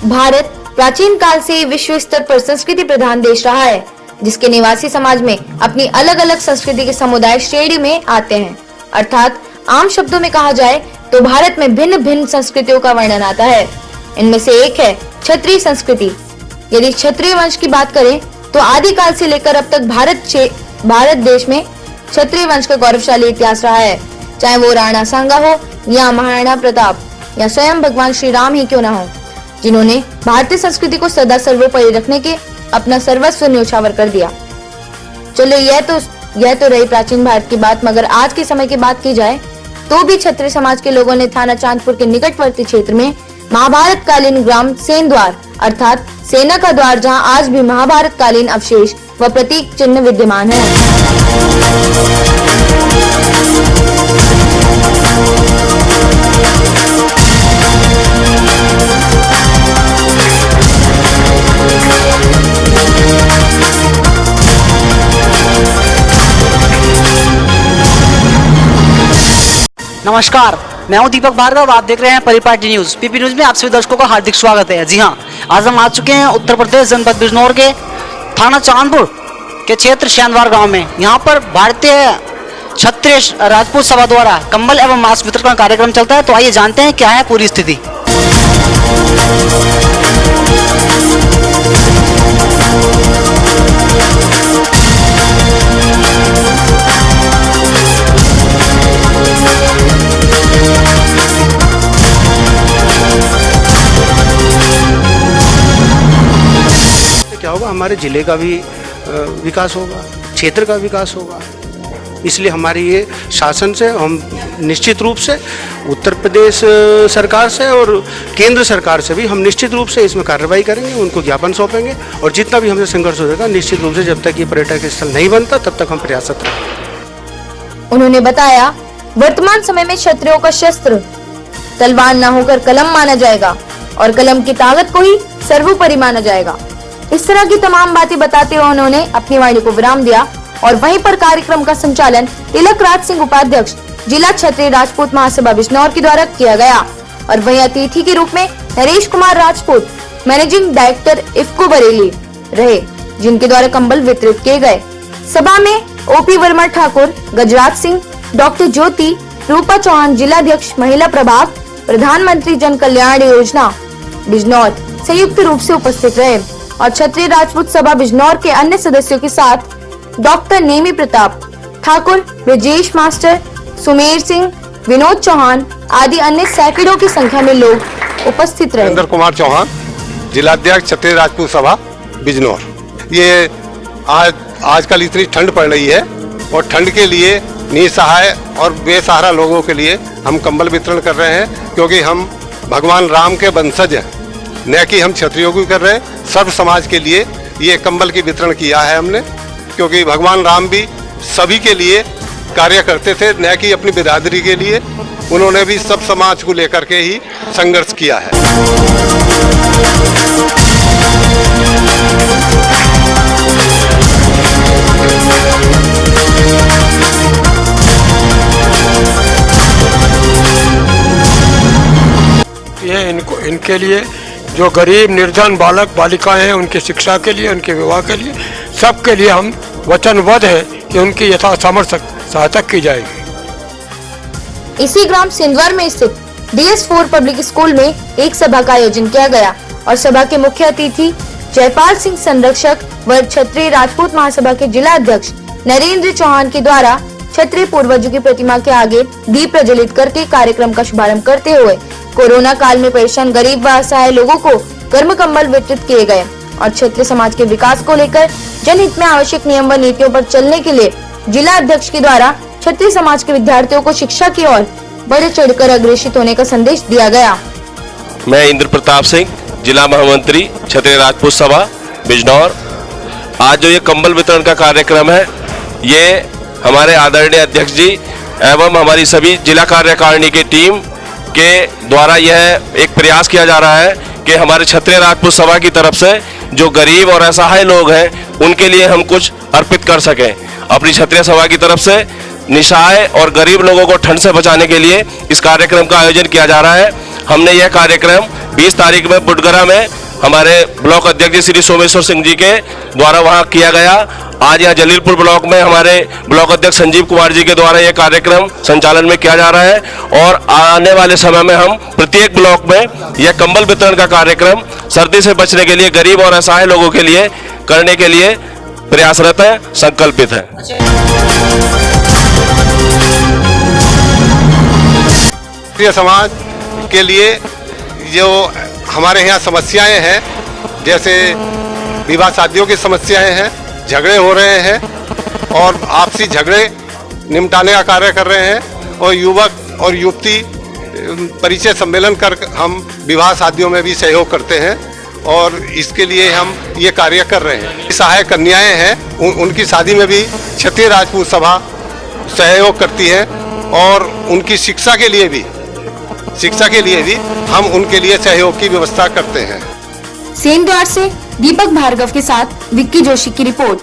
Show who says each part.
Speaker 1: भारत प्राचीन काल से विश्व स्तर पर संस्कृति प्रधान देश रहा है, जिसके निवासी समाज में अपनी अलग अलग संस्कृति के समुदाय श्रेणी में आते हैं। अर्थात आम शब्दों में कहा जाए तो भारत में भिन्न भिन्न संस्कृतियों का वर्णन आता है। इनमें से एक है क्षत्रिय संस्कृति। यदि क्षत्रिय वंश की बात करें तो आदिकाल से लेकर अब तक भारत देश में क्षत्रिय वंश का गौरवशाली इतिहास रहा है। चाहे वो राणा सांगा हो या महाराणा प्रताप या स्वयं भगवान श्री राम ही क्यों न हो, जिन्होंने भारतीय संस्कृति को सदा सर्वोपरि रखने के अपना सर्वस्व न्योछावर कर दिया। चलो यह तो रही प्राचीन भारत की बात, मगर आज के समय की बात की जाए तो भी क्षत्रिय समाज के लोगों ने थाना चांदपुर के निकटवर्ती क्षेत्र में महाभारत कालीन ग्राम सेन द्वार अर्थात सेना का द्वार, जहां आज भी महाभारत कालीन अवशेष व प्रतीक चिन्ह विद्यमान है।
Speaker 2: नमस्कार, मैं हूं दीपक भार्गव। आप देख रहे हैं परिपाटी न्यूज। पीपी न्यूज में आप सभी दर्शकों का हार्दिक स्वागत है। जी हां, आज हम आ चुके हैं उत्तर प्रदेश जनपद बिजनौर के थाना चांदपुर के क्षेत्र सेंधवार गांव में। यहां पर भारतीय क्षत्रिय राजपूत सभा द्वारा कंबल एवं मास्क वितरण का कार्यक्रम चलता है। तो आइए जानते हैं क्या है पूरी स्थिति।
Speaker 3: क्या होगा, हमारे जिले का भी विकास होगा, क्षेत्र का विकास होगा। इसलिए हमारी ये शासन से हम निश्चित रूप से उत्तर प्रदेश सरकार से और केंद्र सरकार से भी हम निश्चित रूप से इसमें कार्रवाई करेंगे, उनको ज्ञापन सौंपेंगे और जितना भी हमसे संघर्ष हो जाएगा निश्चित रूप से जब तक ये पर्यटक स्थल नहीं बनता तब तक हम प्रयासरत रहेंगे।
Speaker 1: उन्होंने बताया, वर्तमान समय में क्षत्रियों का शस्त्र तलवार न होकर कलम माना जाएगा और कलम की ताकत को ही सर्वोपरि माना जाएगा। इस तरह की तमाम बातें बताते हुए उन्होंने अपनी वाणी को विराम दिया और वहीं पर कार्यक्रम का संचालन तिलक राज सिंह उपाध्यक्ष जिला क्षत्रिय राजपूत महासभा बिजनौर के द्वारा किया गया और वहीं अतिथि के रूप में नरेश कुमार राजपूत मैनेजिंग डायरेक्टर इफ्को बरेली रहे, जिनके द्वारा कंबल वितरित किए गए। सभा में ओपी वर्मा ठाकुर, गजराज सिंह, डॉक्टर ज्योति, रूपा चौहान जिलाध्यक्ष महिला प्रभाग, प्रधानमंत्री जन कल्याण योजना बिजनौर संयुक्त रूप से उपस्थित रहे और क्षत्रिय राजपूत सभा बिजनौर के अन्य सदस्यों के साथ डॉक्टर नेमी प्रताप ठाकुर, ब्रजेश मास्टर, सुमेर सिंह, विनोद चौहान आदि अन्य सैकड़ों की संख्या में लोग उपस्थित रहे।
Speaker 4: नरेंद्र कुमार चौहान, जिलाध्यक्ष क्षत्रिय राजपूत सभा बिजनौर। ये आजकल इतनी ठंड पड़ रही है और ठंड के लिए निसहाय और बेसहारा लोगों के लिए हम कंबल वितरण कर रहे हैं, क्योंकि हम भगवान राम के वंशज हैं, न कि हम क्षत्रियों को कर रहे हैं। सर्व समाज के लिए ये कंबल की वितरण किया है हमने, क्योंकि भगवान राम भी सभी के लिए कार्य करते थे, न कि अपनी बिरादरी के लिए। उन्होंने भी सब समाज को लेकर के ही संघर्ष किया है।
Speaker 5: ये इनके लिए जो गरीब निर्धन बालक बालिकाएं हैं, उनकी शिक्षा के लिए, उनके विवाह के लिए, सबके लिए हम वचनबद्ध हैं कि उनकी यथासामर्थ्य सहायता की जाएगी।
Speaker 1: इसी ग्राम सेंधवार में स्थित DS4 पब्लिक स्कूल में एक सभा का आयोजन किया गया और सभा के मुख्य अतिथि जयपाल सिंह संरक्षक व क्षत्रिय राजपूत महासभा के जिला अध्यक्ष नरेंद्र चौहान के द्वारा क्षत्रिय पूर्वजों की प्रतिमा के आगे दीप प्रज्वलित करके कार्यक्रम का शुभारंभ करते हुए कोरोना काल में परेशान गरीब व असहाय लोगों को गर्म कंबल वितरित किए गए और क्षेत्रीय समाज के विकास को लेकर जनहित में आवश्यक नियम व नीतियों पर चलने के लिए जिला अध्यक्ष के द्वारा क्षत्रिय समाज के विद्यार्थियों को शिक्षा की ओर बढ़ चढ़कर अग्रेसित होने का संदेश दिया गया।
Speaker 6: मैं इंद्र प्रताप सिंह, जिला महामंत्री क्षत्रिय राजपूत सभा बिजनौर। आज जो ये कंबल वितरण का कार्यक्रम है, ये हमारे आदरणीय अध्यक्ष जी एवं हमारी सभी जिला कार्यकारिणी की टीम के द्वारा यह एक प्रयास किया जा रहा है कि हमारे क्षत्रिय राजपूत सभा की तरफ से जो गरीब और असहाय लोग हैं उनके लिए हम कुछ अर्पित कर सकें। अपनी क्षत्रिय सभा की तरफ से निसहाय और गरीब लोगों को ठंड से बचाने के लिए इस कार्यक्रम का आयोजन किया जा रहा है। हमने यह कार्यक्रम 20 तारीख में बुडगरा में हमारे ब्लॉक अध्यक्ष श्री सोमेश्वर सिंह जी के द्वारा वहां किया गया। आज यहाँ जलीलपुर ब्लॉक में हमारे ब्लॉक अध्यक्ष संजीव कुमार जी के द्वारा यह कार्यक्रम संचालन में किया जा रहा है और आने वाले समय में हम प्रत्येक ब्लॉक में यह कंबल वितरण का कार्यक्रम सर्दी से बचने के लिए गरीब और असहाय लोगों के लिए करने के लिए प्रयासरत है, संकल्पित है।
Speaker 4: क्षत्रिय समाज के लिए जो हमारे यहाँ समस्याएं हैं, जैसे विवाह शादियों की समस्याएं हैं, झगड़े हो रहे हैं और आपसी झगड़े निपटाने का कार्य कर रहे हैं और युवक और युवती परिचय सम्मेलन कर हम विवाह शादियों में भी सहयोग करते हैं और इसके लिए हम ये कार्य कर रहे हैं। सहायक कन्याएं हैं, उनकी शादी में भी क्षत्रिय राजपूत सभा सहयोग करती है और उनकी शिक्षा के लिए भी हम उनके लिए सहयोग की व्यवस्था करते हैं।
Speaker 1: सेंद्वार से दीपक भार्गव के साथ विक्की जोशी की रिपोर्ट।